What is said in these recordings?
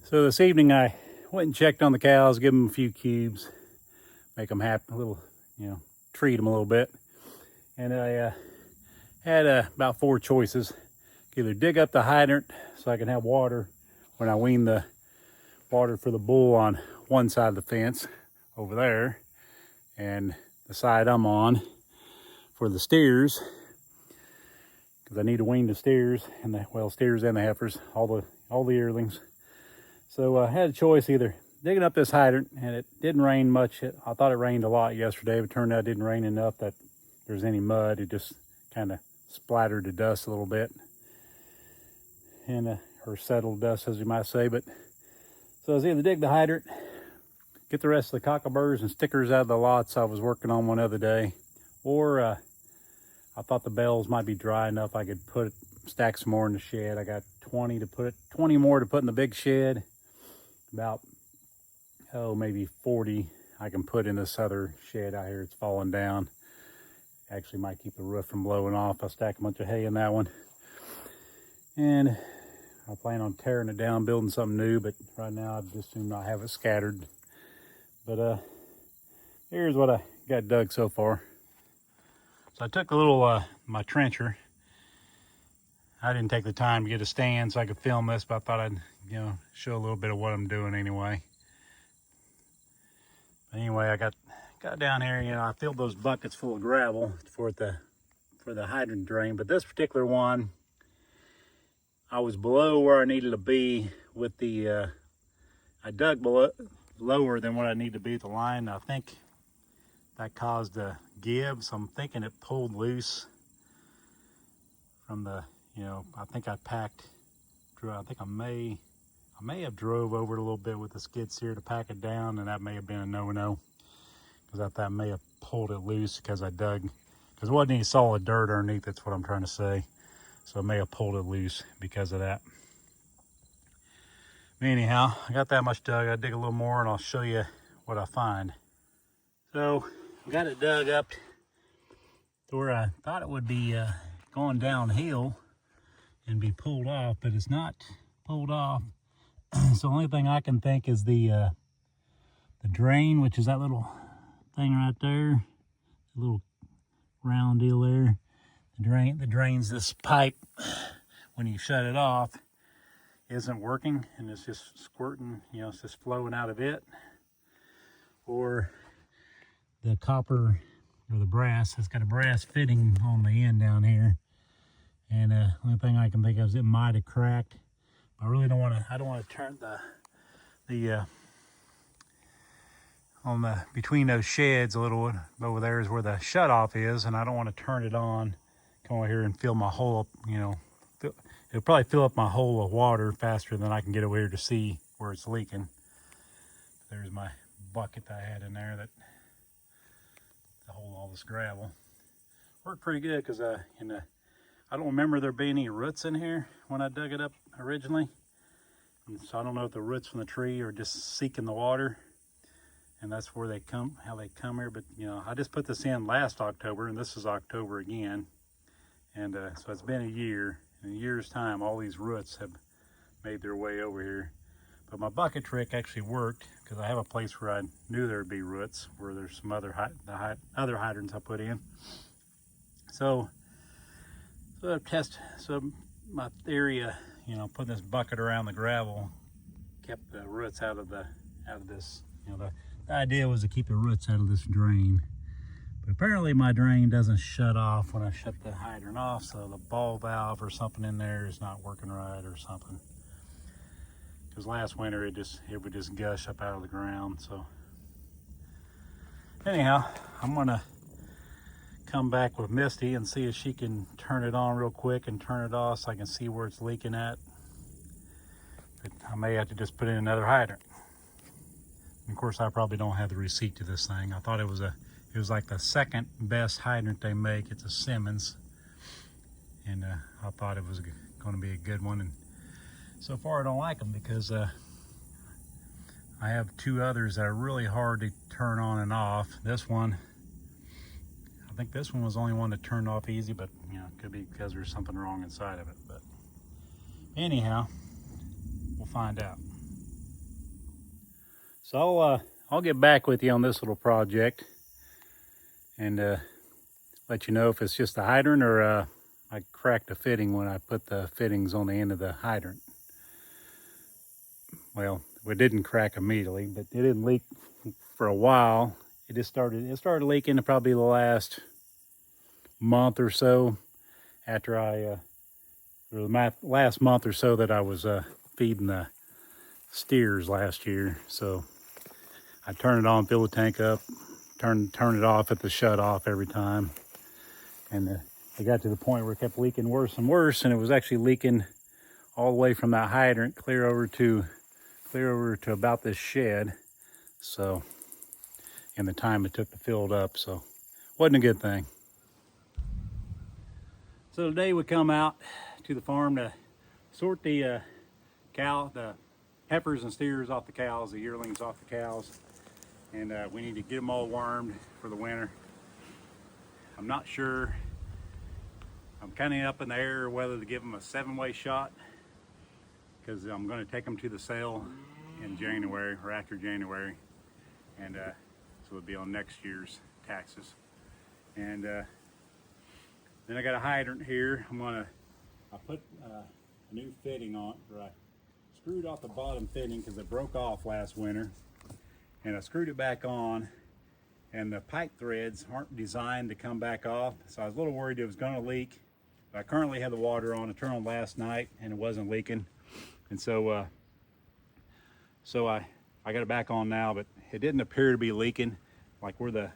So this evening I went and checked on the cows, give them a few cubes, make them happy, a little, treat them a little bit. And I had about 4 choices. Either dig up the hydrant so I can have water when I wean the water for the bull on one side of the fence over there, and the side I'm on for the steers, because I need to wean the steers and the steers and the heifers, all the yearlings. So I had a choice, either digging up this hydrant, and it didn't rain much. I thought it rained a lot yesterday, but it turned out it didn't rain enough that there's any mud. It just kind of splattered the dust a little bit, and or settled dust, as you might say. But so I was either dig the hydrant, get the rest of the cockaburs and stickers out of the lots I was working on one other day, or I thought the bales might be dry enough I could stack some more in the shed. I got 20 more to put in the big shed. About maybe 40 I can put in this other shed out here. It's falling down. Actually might keep the roof from blowing off. I'll stack a bunch of hay in that one, and I plan on tearing it down, building something new, but right now I just do not have it scattered. But here's what I got dug so far. So I took a little my trencher. I didn't take the time to get a stand so I could film this, but I thought I'd show a little bit of what I'm doing anyway. But anyway, I got down here. I filled those buckets full of gravel for the hydrant drain. But this particular one, I was below where I needed to be with the. I dug lower than what I need to be at the line. I think that caused a give, so I'm thinking it pulled loose from the. I think I think I may have drove over it a little bit with the skid steer to pack it down, and that may have been a no-no, because I thought I may have pulled it loose because I dug, because it wasn't any solid dirt underneath. That's what I'm trying to say. So I may have pulled it loose because of that. Anyhow, I got that much dug. I dig a little more and I'll show you what I find. So I got it dug up to where I thought it would be going downhill and be pulled off, but it's not pulled off. So the only thing I can think is the drain, which is that little thing right there, the little round deal there. The drains this pipe, when you shut it off, isn't working, and it's just squirting, it's just flowing out of it. Or the copper or the brass, it's got a brass fitting on the end down here, and the only thing I can think of is it might have cracked. I really don't want to. I don't want to turn the on the between those sheds a little over there is where the shut off is, and I don't want to turn it on, come over here and fill my hole up. It'll probably fill up my hole of water faster than I can get over here to see where it's leaking. There's my bucket that I had in there to hold all this gravel. Worked pretty good, because I don't remember there being any roots in here when I dug it up originally. And so I don't know if the roots from the tree are just seeking the water, and that's where they come, how they come here. But I just put this in last October, and this is October again. And so it's been a year. In a year's time, all these roots have made their way over here. But my bucket trick actually worked, because I have a place where I knew there would be roots, where there's some other hydrants I put in. So my theory, putting this bucket around the gravel kept the roots out of this. The idea was to keep the roots out of this drain. But apparently my drain doesn't shut off when I shut the hydrant off, so the ball valve or something in there is not working right or something. Because last winter it would just gush up out of the ground. So anyhow, I'm gonna come back with Misty and see if she can turn it on real quick and turn it off so I can see where it's leaking at. But I may have to just put in another hydrant. And of course, I probably don't have the receipt to this thing. I thought it was like the second best hydrant they make. It's a Simmons, and I thought it was going to be a good one. And so far I don't like them, because I have 2 others that are really hard to turn on and off. This one, I think this one was the only one that turned off easy, but it could be because there's something wrong inside of it. But anyhow, we'll find out. So I'll get back with you on this little project and let you know if it's just a hydrant or I cracked a fitting when I put the fittings on the end of the hydrant. Well, it didn't crack immediately, but it didn't leak for a while. It started leaking probably the last month or so after or the last month or so that I was feeding the steers last year. So I turn it on, fill the tank up, turn it off at the shut off every time. And it got to the point where it kept leaking worse and worse, and it was actually leaking all the way from that hydrant clear over to about this shed. So, and the time it took to fill it up, so wasn't a good thing. So today we come out to the farm to sort the the heifers and steers off the cows, the yearlings off the cows, and we need to get them all wormed for the winter. I'm not sure. I'm kind of up in the air whether to give them a 7-way shot, because I'm going to take them to the sale in January or after January, and so it'll be on next year's taxes. And then I got a hydrant here. I put a new fitting on it, or I screwed off the bottom fitting because it broke off last winter, and I screwed it back on, and the pipe threads aren't designed to come back off, so I was a little worried it was going to leak. But I currently had the water on. I turned on last night and it wasn't leaking, and so I got it back on now, but it didn't appear to be leaking. Like where the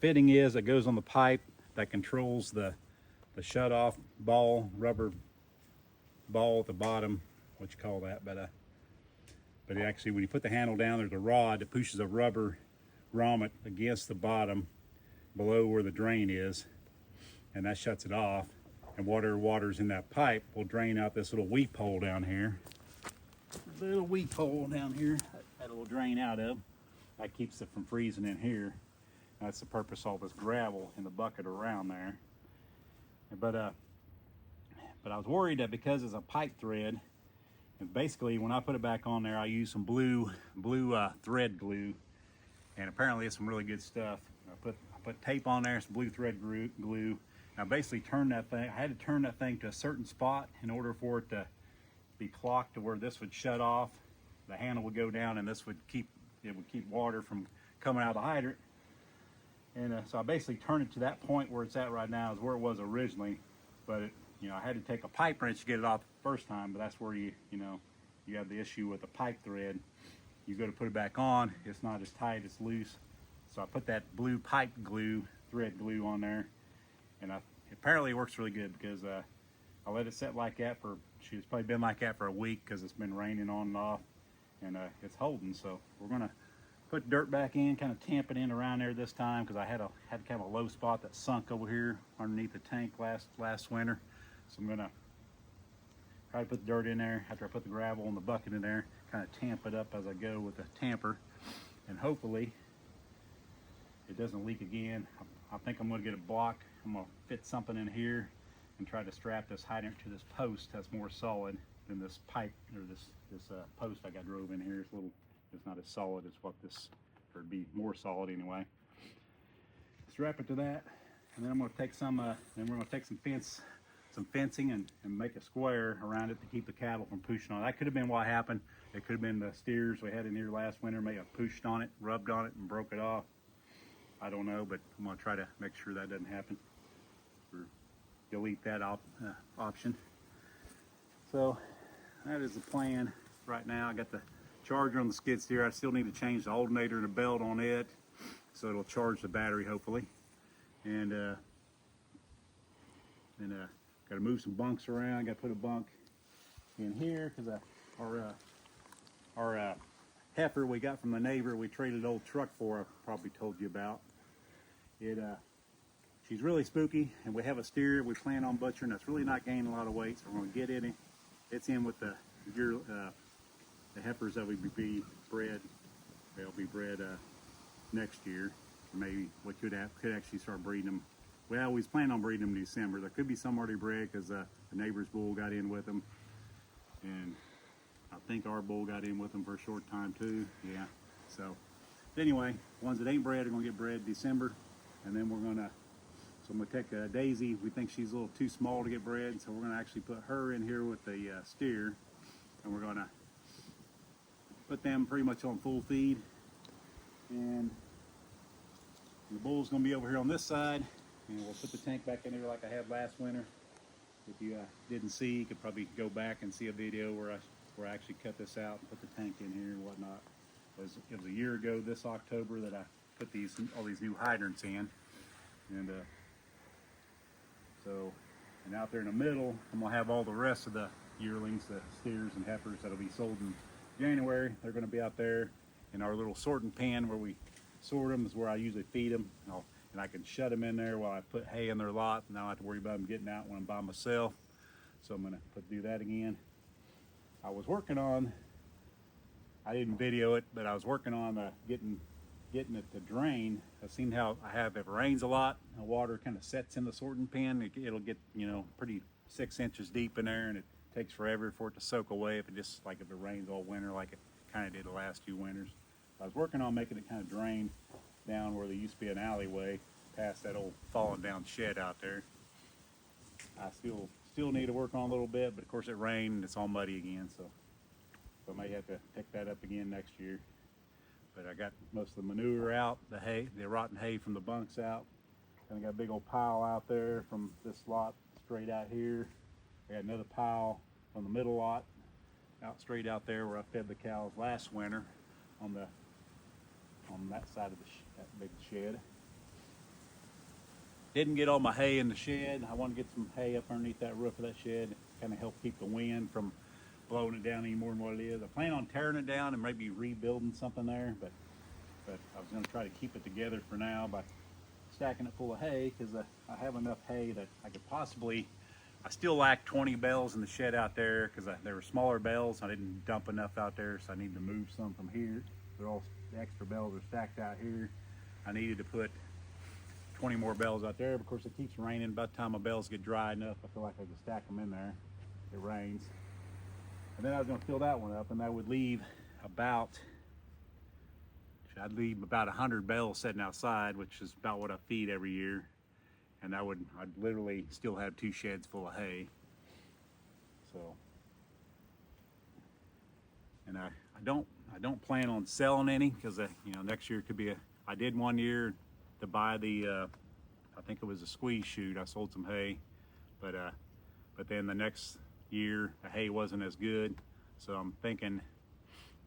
fitting is that goes on the pipe that controls the shut off ball, rubber ball at the bottom, what you call that, but it actually, when you put the handle down, there's a rod that pushes a rubber grommet against the bottom below where the drain is, and that shuts it off, and water's in that pipe will drain out this little weep hole down here. There's a little weep hole down here that will drain out of. That keeps it from freezing in here. That's the purpose of all this gravel in the bucket around there. But I was worried that because it's a pipe thread, and basically when I put it back on there, I used some blue thread glue, and apparently it's some really good stuff. I put tape on there, some blue thread glue. I basically turned that thing. I had to turn that thing to a certain spot in order for it to be clocked to where this would shut off. The handle would go down, and this would keep water from coming out of the hydrant. And so I basically turned it to that point where it's at right now, is where it was originally. But I had to take a pipe wrench to get it off the first time. But that's where you have the issue with the pipe thread. You go to put it back on, it's not as tight, it's loose. So I put that blue pipe glue, thread glue on there, and apparently it works really good, because I let it set like that it's probably been like that for a week, because it's been raining on and off, and it's holding. So we're gonna put dirt back in, kind of tamp it in around there this time, because I had kind of a low spot that sunk over here underneath the tank last winter. So I'm gonna try to put the dirt in there after I put the gravel and the bucket in there, kind of tamp it up as I go with the tamper, and hopefully it doesn't leak again. I think I'm gonna get it blocked. I'm gonna fit something in here and try to strap this hydrant to this post that's more solid than this pipe, or this post I got drove in here. It's not as solid as what this, or it'd be more solid anyway. Strap it to that, and then I'm gonna take then we're gonna take some fencing and make a square around it to keep the cattle from pushing on it. That could have been what happened. It could have been the steers we had in here last winter may have pushed on it, rubbed on it, and broke it off. I don't know, but I'm gonna try to make sure that doesn't happen, or delete that option. So that is the plan right now. I got the charger on the skid steer. I still need to change the alternator and the belt on it, so it'll charge the battery hopefully. And got to move some bunks around. Got to put a bunk in here, because our heifer we got from the neighbor we traded an old truck for, I probably told you about it. She's really spooky, and we have a steer we plan on butchering that's really not gaining a lot of weight, so we're going to get in it's in with the heifers that will be bred. They'll be bred next year. Maybe we could actually start breeding them. Well, we plan on breeding them in December. There could be some already bred, because the neighbor's bull got in with them, and I think our bull got in with them for a short time too. Yeah. So anyway, ones that ain't bred are gonna get bred December, and then I'm gonna take Daisy. We think she's a little too small to get bred, so we're gonna actually put her in here with the steer, and we're gonna put them pretty much on full feed, and the bull's gonna be over here on this side, and we'll put the tank back in there like I had last winter. If you didn't see, you could probably go back and see a video where I actually cut this out and put the tank in here and whatnot. It was a year ago this October that I put all these new hydrants in, and and out there in the middle, I'm gonna have all the rest of the yearlings, the steers and heifers that'll be sold in January. They're gonna be out there in our little sorting pen where we sort them. Is where I usually feed them, and I can shut them in there while I put hay in their lot, and I don't have to worry about them getting out when I'm by myself. So I'm gonna do that again. I was working on, I didn't video it, but I was working on getting it to drain. I've seen how if it rains a lot, the water kind of sets in the sorting pen. It'll get, pretty 6 inches deep in there, and it takes forever for it to soak away if it rains all winter like it kind of did the last few winters. I was working on making it kind of drain down where there used to be an alleyway past that old fallen down shed out there. I still need to work on a little bit, but of course it rained and it's all muddy again, so I may have to pick that up again next year. But I got most of the manure out, the hay, the rotten hay from the bunks out. And I got a big old pile out there from this lot straight out here. I got another pile from the middle lot out straight out there where I fed the cows last winter on that side of that big shed. Didn't get all my hay in the shed. I want to get some hay up underneath that roof of that shed to kind of help keep the wind from blowing it down any more than what it is. I plan on tearing it down and maybe rebuilding something there, but I was going to try to keep it together for now by stacking it full of hay, because I have enough hay that I could possibly, I still lack 20 bales in the shed out there because they were smaller bales. I didn't dump enough out there, so I need to move some from here. The extra bales are stacked out here. I needed to put 20 more bales out there. Of course, it keeps raining. By the time my bales get dry enough, I feel like I can stack them in there. It rains. And then I was going to fill that one up, and that would leave about 100 bales sitting outside, which is about what I feed every year. And I'd literally still have 2 sheds full of hay. So, and I don't plan on selling any, because next year could be I did one year to buy I think it was a squeeze chute. I sold some hay, but then the next year the hay wasn't as good, so I'm thinking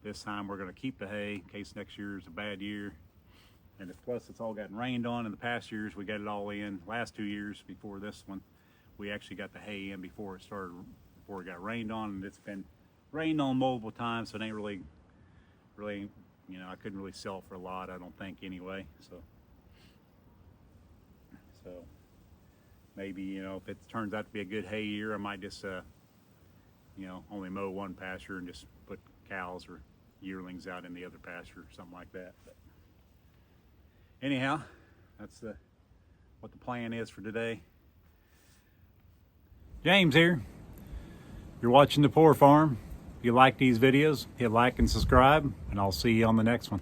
this time we're going to keep the hay in case next year is a bad year. And plus it's all gotten rained on in the past years. We got it all in last 2 years before this one. We actually got the hay in before it got rained on, and it's been rained on multiple times, so it ain't really I couldn't really sell it for a lot, I don't think, anyway. So maybe, if it turns out to be a good hay year, I might just only mow one pasture and just put cows or yearlings out in the other pasture or something like that. But anyhow, that's what the plan is for today. James here. You're watching The Poor Farm. If you like these videos, hit like and subscribe, and I'll see you on the next one.